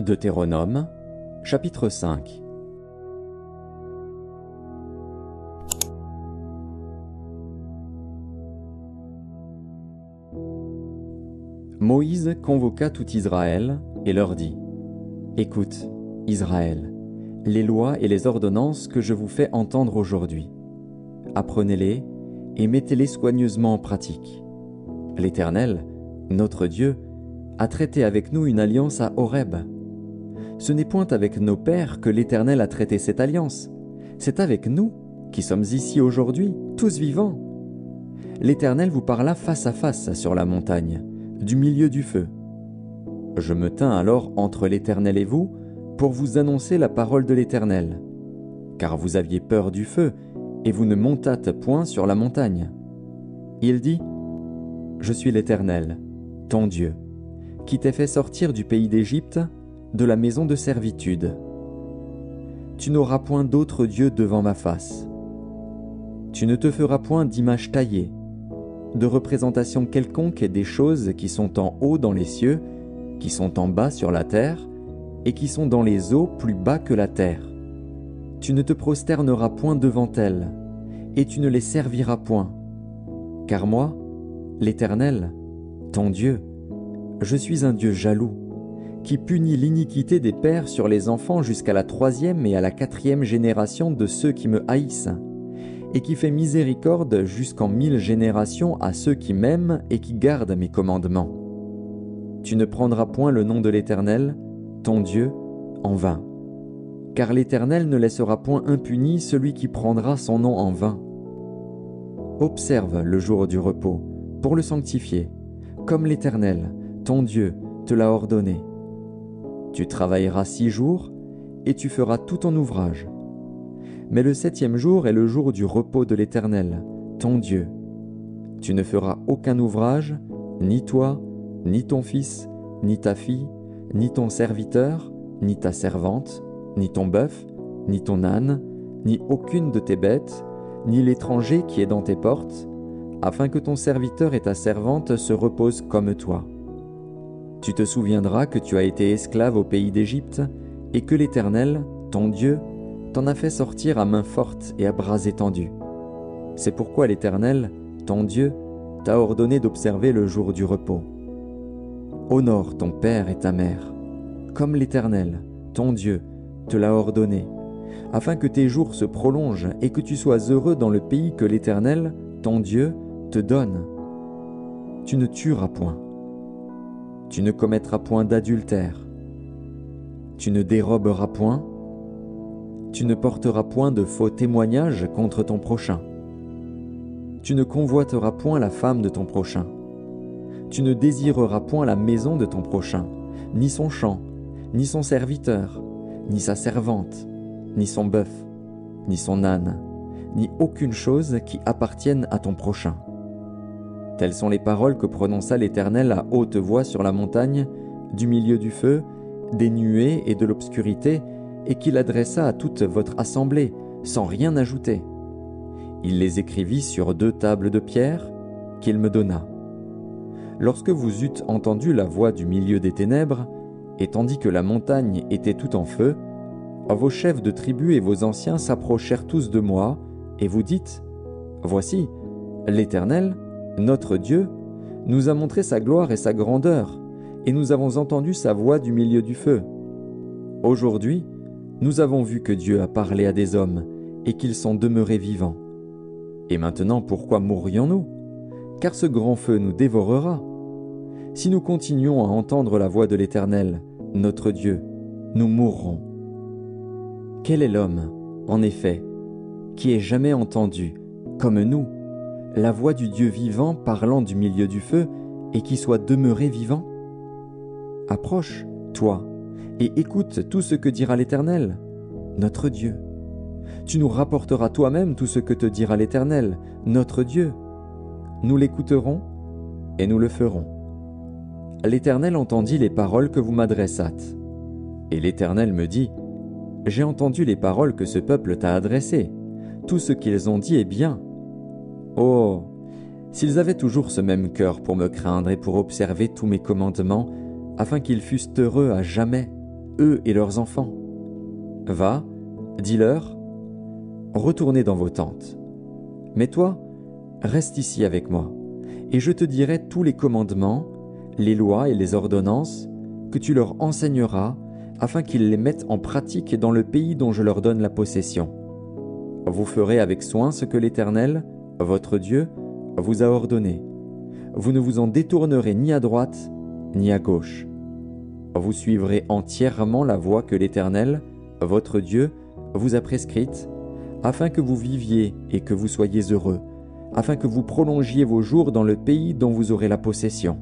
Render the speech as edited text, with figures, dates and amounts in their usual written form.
Deutéronome, chapitre 5. Moïse convoqua tout Israël et leur dit : Écoute, Israël, les lois et les ordonnances que je vous fais entendre aujourd'hui. Apprenez-les et mettez-les soigneusement en pratique. L'Éternel, notre Dieu, a traité avec nous une alliance à Horeb. Ce n'est point avec nos pères que l'Éternel a traité cette alliance, c'est avec nous qui sommes ici aujourd'hui, tous vivants. L'Éternel vous parla face à face sur la montagne, du milieu du feu. Je me tins alors entre l'Éternel et vous pour vous annoncer la parole de l'Éternel, car vous aviez peur du feu et vous ne montâtes point sur la montagne. Il dit : Je suis l'Éternel, ton Dieu, qui t'ai fait sortir du pays d'Égypte, de la maison de servitude. Tu n'auras point d'autre Dieu devant ma face. Tu ne te feras point d'image taillée, de représentation quelconque des choses qui sont en haut dans les cieux, qui sont en bas sur la terre, et qui sont dans les eaux plus bas que la terre. Tu ne te prosterneras point devant elles, et tu ne les serviras point. Car moi, l'Éternel, ton Dieu, je suis un Dieu jaloux, qui punit l'iniquité des pères sur les enfants jusqu'à la 3e et à la 4e génération de ceux qui me haïssent, et qui fait miséricorde jusqu'en 1000 générations à ceux qui m'aiment et qui gardent mes commandements. Tu ne prendras point le nom de l'Éternel, ton Dieu, en vain, car l'Éternel ne laissera point impuni celui qui prendra son nom en vain. Observe le jour du repos, pour le sanctifier, comme l'Éternel, ton Dieu, te l'a ordonné. Tu travailleras 6 jours, et tu feras tout ton ouvrage. Mais le 7e jour est le jour du repos de l'Éternel, ton Dieu. Tu ne feras aucun ouvrage, ni toi, ni ton fils, ni ta fille, ni ton serviteur, ni ta servante, ni ton bœuf, ni ton âne, ni aucune de tes bêtes, ni l'étranger qui est dans tes portes, afin que ton serviteur et ta servante se reposent comme toi. Tu te souviendras que tu as été esclave au pays d'Égypte, et que l'Éternel, ton Dieu, t'en a fait sortir à main forte et à bras étendus. C'est pourquoi l'Éternel, ton Dieu, t'a ordonné d'observer le jour du repos. Honore ton père et ta mère, comme l'Éternel, ton Dieu, te l'a ordonné, afin que tes jours se prolongent et que tu sois heureux dans le pays que l'Éternel, ton Dieu, te donne. Tu ne tueras point. Tu ne commettras point d'adultère. Tu ne déroberas point. Tu ne porteras point de faux témoignages contre ton prochain. Tu ne convoiteras point la femme de ton prochain. Tu ne désireras point la maison de ton prochain, ni son champ, ni son serviteur, ni sa servante, ni son bœuf, ni son âne, ni aucune chose qui appartienne à ton prochain. Telles sont les paroles que prononça l'Éternel à haute voix sur la montagne, du milieu du feu, des nuées et de l'obscurité, et qu'il adressa à toute votre assemblée, sans rien ajouter. Il les écrivit sur 2 tables de pierre, qu'il me donna. Lorsque vous eûtes entendu la voix du milieu des ténèbres, et tandis que la montagne était tout en feu, vos chefs de tribus et vos anciens s'approchèrent tous de moi, et vous dites : Voici, l'Éternel, notre Dieu, nous a montré sa gloire et sa grandeur, et nous avons entendu sa voix du milieu du feu. Aujourd'hui, nous avons vu que Dieu a parlé à des hommes, et qu'ils sont demeurés vivants. Et maintenant, pourquoi mourrions-nous ? Car ce grand feu nous dévorera. Si nous continuons à entendre la voix de l'Éternel, notre Dieu, nous mourrons. Quel est l'homme, en effet, qui ait jamais entendu, comme nous, la voix du Dieu vivant parlant du milieu du feu et qui soit demeuré vivant ? Approche, toi, et écoute tout ce que dira l'Éternel, notre Dieu. Tu nous rapporteras toi-même tout ce que te dira l'Éternel, notre Dieu. Nous l'écouterons et nous le ferons. L'Éternel entendit les paroles que vous m'adressâtes. Et l'Éternel me dit : J'ai entendu les paroles que ce peuple t'a adressées. Tout ce qu'ils ont dit est bien. Oh, s'ils avaient toujours ce même cœur pour me craindre et pour observer tous mes commandements, afin qu'ils fussent heureux à jamais, eux et leurs enfants. Va, dis-leur, retournez dans vos tentes. Mais toi, reste ici avec moi, et je te dirai tous les commandements, les lois et les ordonnances que tu leur enseigneras afin qu'ils les mettent en pratique dans le pays dont je leur donne la possession. Vous ferez avec soin ce que l'Éternel, votre Dieu, vous a ordonné. Vous ne vous en détournerez ni à droite ni à gauche. Vous suivrez entièrement la voie que l'Éternel, votre Dieu, vous a prescrite, afin que vous viviez et que vous soyez heureux, afin que vous prolongiez vos jours dans le pays dont vous aurez la possession.